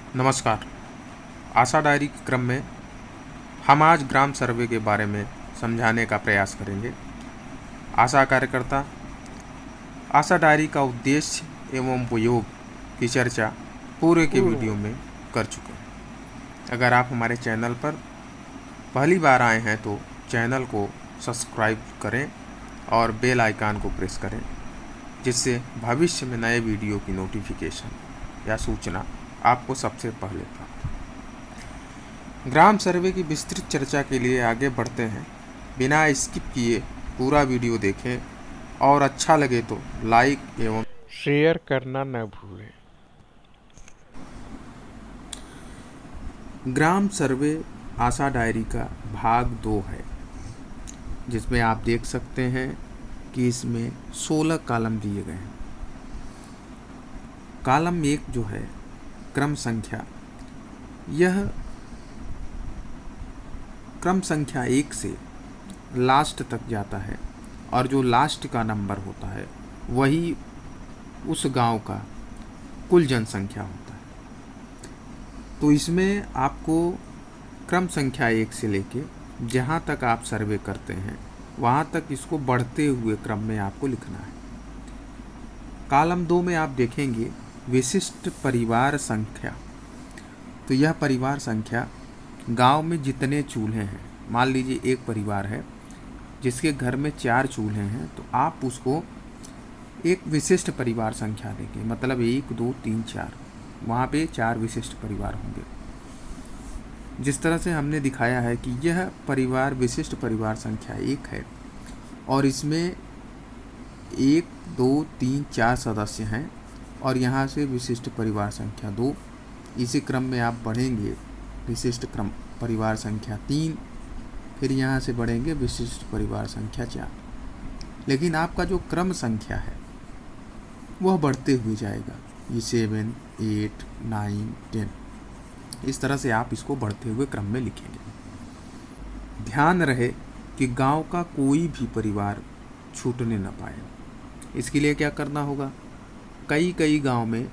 नमस्कार। आशा डायरी के क्रम में हम आज ग्राम सर्वे के बारे में समझाने का प्रयास करेंगे। आशा कार्यकर्ता आशा डायरी का उद्देश्य एवं उपयोग की चर्चा पूरे के वीडियो में कर चुके हैं। अगर आप हमारे चैनल पर पहली बार आए हैं तो चैनल को सब्सक्राइब करें और बेल आइकन को प्रेस करें, जिससे भविष्य में नए वीडियो की नोटिफिकेशन या सूचना आपको सबसे पहले प्राप्त हो। ग्राम सर्वे की विस्तृत चर्चा के लिए आगे बढ़ते हैं। बिना स्किप किए पूरा वीडियो देखें और अच्छा लगे तो लाइक एवं शेयर करना न भूलें। ग्राम सर्वे आशा डायरी का भाग 2 है, जिसमें आप देख सकते हैं कि इसमें 16 कॉलम दिए गए हैं। कॉलम 1 जो है क्रम संख्या, यह क्रम संख्या 1 से लास्ट तक जाता है और जो लास्ट का नंबर होता है वही उस गांव का कुल जनसंख्या होता है। तो इसमें आपको क्रम संख्या 1 से लेके जहां तक आप सर्वे करते हैं वहां तक इसको बढ़ते हुए क्रम में आपको लिखना है। कॉलम 2 में आप देखेंगे विशिष्ट परिवार संख्या। तो यह परिवार संख्या गांव में जितने चूल्हे हैं, मान लीजिए एक परिवार है जिसके घर में 4 चूल्हे हैं, तो आप उसको एक विशिष्ट परिवार संख्या देंगे। मतलब 1 2 3 4, वहाँ पे 4 विशिष्ट परिवार होंगे। जिस तरह से हमने दिखाया है कि यह परिवार विशिष्ट परिवार संख्या 1 है और इसमें 1 2 3 4 सदस्य हैं और यहाँ से विशिष्ट परिवार संख्या 2। इसी क्रम में आप बढ़ेंगे विशिष्ट क्रम परिवार संख्या 3, फिर यहाँ से बढ़ेंगे विशिष्ट परिवार संख्या 4। लेकिन आपका जो क्रम संख्या है वह बढ़ते हुए जाएगा, ये 7 8 9 10। इस तरह से आप इसको बढ़ते हुए क्रम में लिखेंगे। ध्यान रहे कि गांव का कोई भी परिवार छूटने न पाए। इसके लिए क्या करना होगा, कई गांव में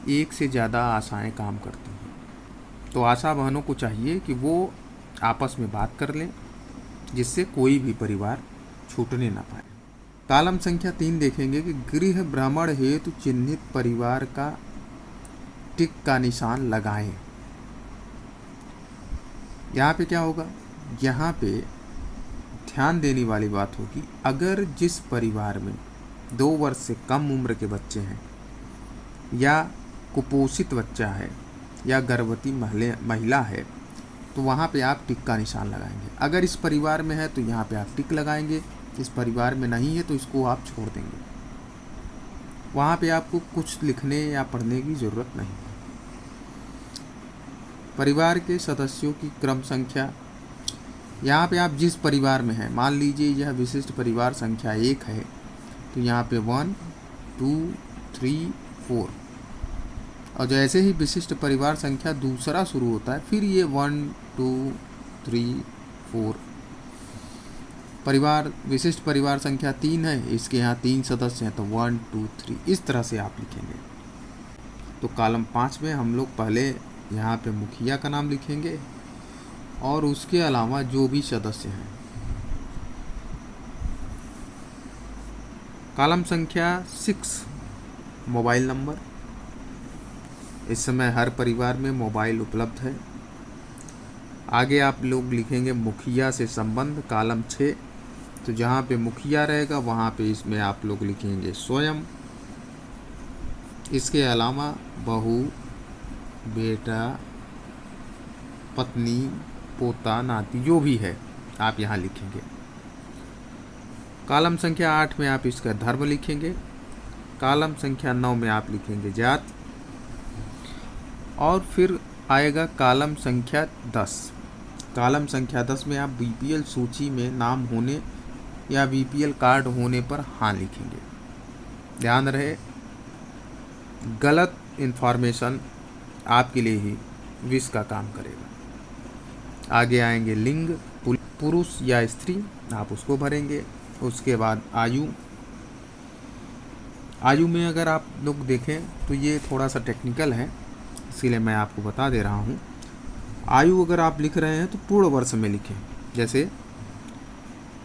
एक से ज़्यादा आशाएं काम करती हैं, तो आशा बहनों को चाहिए कि वो आपस में बात कर लें, जिससे कोई भी परिवार छूटने ना पाए। कॉलम संख्या 3 देखेंगे कि गृह भ्रमण हेतु चिन्हित परिवार का टिक का निशान लगाएं। यहाँ पे क्या होगा, यहाँ पे ध्यान देने वाली बात होगी, अगर जिस परिवार में 2 वर्ष से कम उम्र के बच्चे हैं या कुपोषित बच्चा है या गर्भवती महिला है, तो वहाँ पे आप टिक का निशान लगाएंगे। अगर इस परिवार में है तो यहाँ पे आप टिक लगाएंगे, इस परिवार में नहीं है तो इसको आप छोड़ देंगे। वहाँ पे आपको कुछ लिखने या पढ़ने की ज़रूरत नहीं है। परिवार के सदस्यों की क्रम संख्या, यहाँ पे आप जिस परिवार में हैं, मान लीजिए यह विशिष्ट परिवार संख्या 1 है, तो यहाँ पे 1 2 3 4, और जैसे ही विशिष्ट परिवार संख्या दूसरा शुरू होता है फिर ये 1 2 3 4। परिवार विशिष्ट परिवार संख्या 3 है, इसके यहाँ 3 सदस्य हैं, तो 1 2 3 इस तरह से आप लिखेंगे। तो कॉलम 5 में हम लोग पहले यहाँ पे मुखिया का नाम लिखेंगे और उसके अलावा जो भी सदस्य हैं। कॉलम संख्या 6 मोबाइल नंबर। इस समय हर परिवार में मोबाइल उपलब्ध है। आगे आप लोग लिखेंगे मुखिया से संबंध, कॉलम 6। तो जहाँ पे मुखिया रहेगा वहाँ पे इसमें आप लोग लिखेंगे स्वयं। इसके अलावा बहू, बेटा, पत्नी, पोता, नाती जो भी है आप यहाँ लिखेंगे। कॉलम संख्या 8 में आप इसका धर्म लिखेंगे। कॉलम संख्या 9 में आप लिखेंगे जात। और फिर आएगा कॉलम संख्या 10। कॉलम संख्या 10 में आप बीपीएल सूची में नाम होने या बीपीएल कार्ड होने पर हाँ लिखेंगे। ध्यान रहे, गलत इन्फॉर्मेशन आपके लिए ही विष का काम करेगा। आगे आएंगे लिंग, पुरुष या स्त्री, आप उसको भरेंगे। उसके बाद आयु में अगर आप लोग देखें तो ये थोड़ा सा टेक्निकल है, इसीलिए मैं आपको बता दे रहा हूँ। आयु अगर आप लिख रहे हैं तो पूर्ण वर्ष में लिखें। जैसे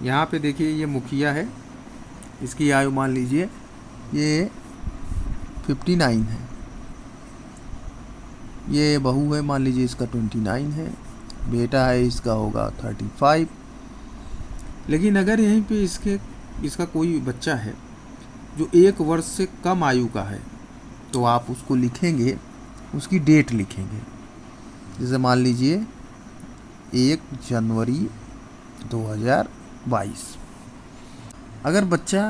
यहाँ पे देखिए ये मुखिया है, इसकी आयु मान लीजिए ये 59 है। ये बहू है, मान लीजिए इसका 29 है। बेटा है, इसका होगा 35। लेकिन अगर यहीं पे इसका कोई बच्चा है जो 1 वर्ष से कम आयु का है, तो आप उसको लिखेंगे, उसकी डेट लिखेंगे। जैसे मान लीजिए 1 जनवरी 2022। अगर बच्चा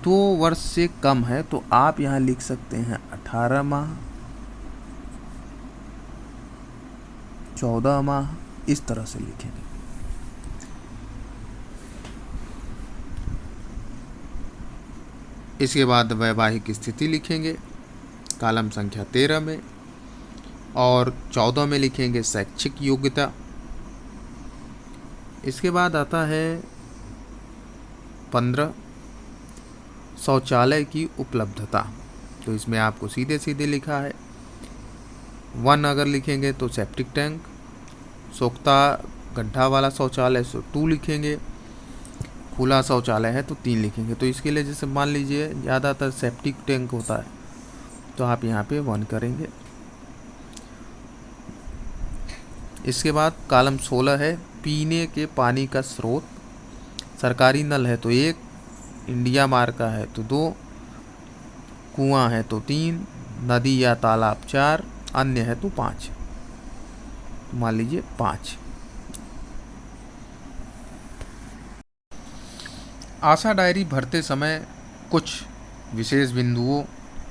2 वर्ष से कम है तो आप यहाँ लिख सकते हैं 18 माह, 14 माह, इस तरह से लिखेंगे। इसके बाद वैवाहिक स्थिति लिखेंगे कॉलम संख्या 13 में, और 14 में लिखेंगे शैक्षिक योग्यता। इसके बाद आता है 15 शौचालय की उपलब्धता। तो इसमें आपको सीधे सीधे लिखा है 1 अगर लिखेंगे तो सेप्टिक टैंक, सोख्ता गड्ढा वाला शौचालय तो 2 लिखेंगे, खुला शौचालय है तो 3 लिखेंगे। तो इसके लिए जैसे मान लीजिए ज़्यादातर सेप्टिक टैंक होता है तो आप यहाँ पे 1 करेंगे। इसके बाद कॉलम 16 है पीने के पानी का स्रोत। सरकारी नल है तो 1, इंडिया मार्का है तो 2, कुआं है तो 3, नदी या तालाब 4, अन्य है तो 5। मान लीजिए 5। आशा डायरी भरते समय कुछ विशेष बिंदुओं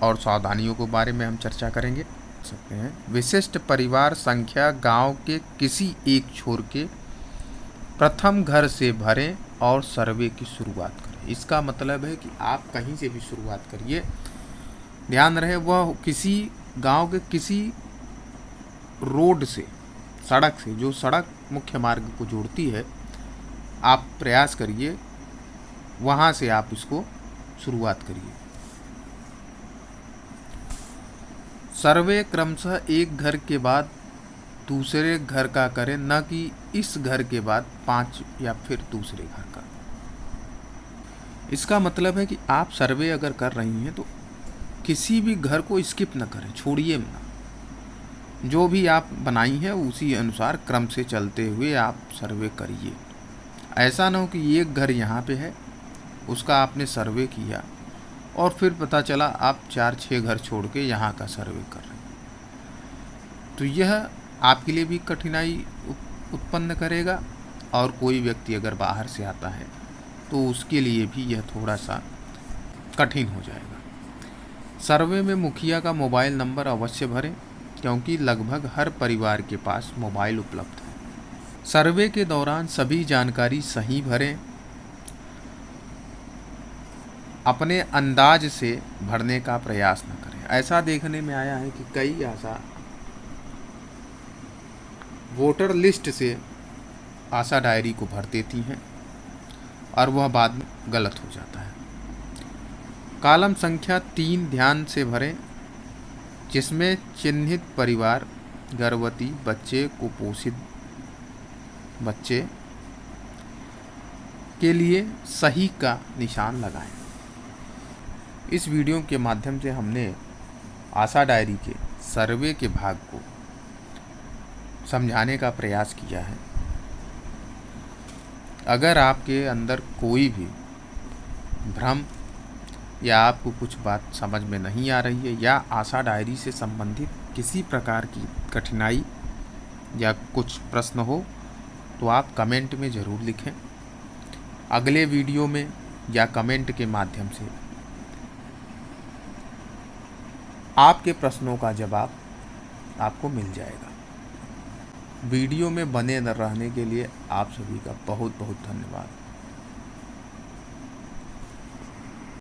और सावधानियों के बारे में हम चर्चा करेंगे। सकते हैं विशिष्ट परिवार संख्या गांव के किसी एक छोर के प्रथम घर से भरें और सर्वे की शुरुआत करें। इसका मतलब है कि आप कहीं से भी शुरुआत करिए, ध्यान रहे वह किसी गांव के किसी रोड से, सड़क से, जो सड़क मुख्य मार्ग को जोड़ती है, आप प्रयास करिए वहाँ से आप इसको शुरुआत करिए। सर्वे क्रमशः एक घर के बाद दूसरे घर का करें, न कि इस घर के बाद 5 या फिर दूसरे घर का। इसका मतलब है कि आप सर्वे अगर कर रही हैं तो किसी भी घर को स्किप न करें, छोड़िए ना। जो भी आप बनाई है उसी अनुसार क्रम से चलते हुए आप सर्वे करिए। ऐसा ना हो कि एक घर यहाँ पे है, उसका आपने सर्वे किया और फिर पता चला आप 4-6 घर छोड़ के यहाँ का सर्वे कर रहे हैं। तो यह आपके लिए भी कठिनाई उत्पन्न करेगा, और कोई व्यक्ति अगर बाहर से आता है तो उसके लिए भी यह थोड़ा सा कठिन हो जाएगा। सर्वे में मुखिया का मोबाइल नंबर अवश्य भरें, क्योंकि लगभग हर परिवार के पास मोबाइल उपलब्ध है। सर्वे के दौरान सभी जानकारी सही भरें। अपने अंदाज से भरने का प्रयास न करें। ऐसा देखने में आया है कि कई आशा वोटर लिस्ट से आशा डायरी को भर देती हैं और वह बाद में गलत हो जाता है। कॉलम संख्या 3 ध्यान से भरें, जिसमें चिन्हित परिवार, गर्भवती बच्चे, कुपोषित बच्चे के लिए सही का निशान लगाएं। इस वीडियो के माध्यम से हमने आशा डायरी के सर्वे के भाग को समझाने का प्रयास किया है। अगर आपके अंदर कोई भी भ्रम या आपको कुछ बात समझ में नहीं आ रही है, या आशा डायरी से संबंधित किसी प्रकार की कठिनाई या कुछ प्रश्न हो, तो आप कमेंट में ज़रूर लिखें। अगले वीडियो में या कमेंट के माध्यम से आपके प्रश्नों का जवाब आपको मिल जाएगा। वीडियो में बने रहने के लिए आप सभी का बहुत बहुत धन्यवाद।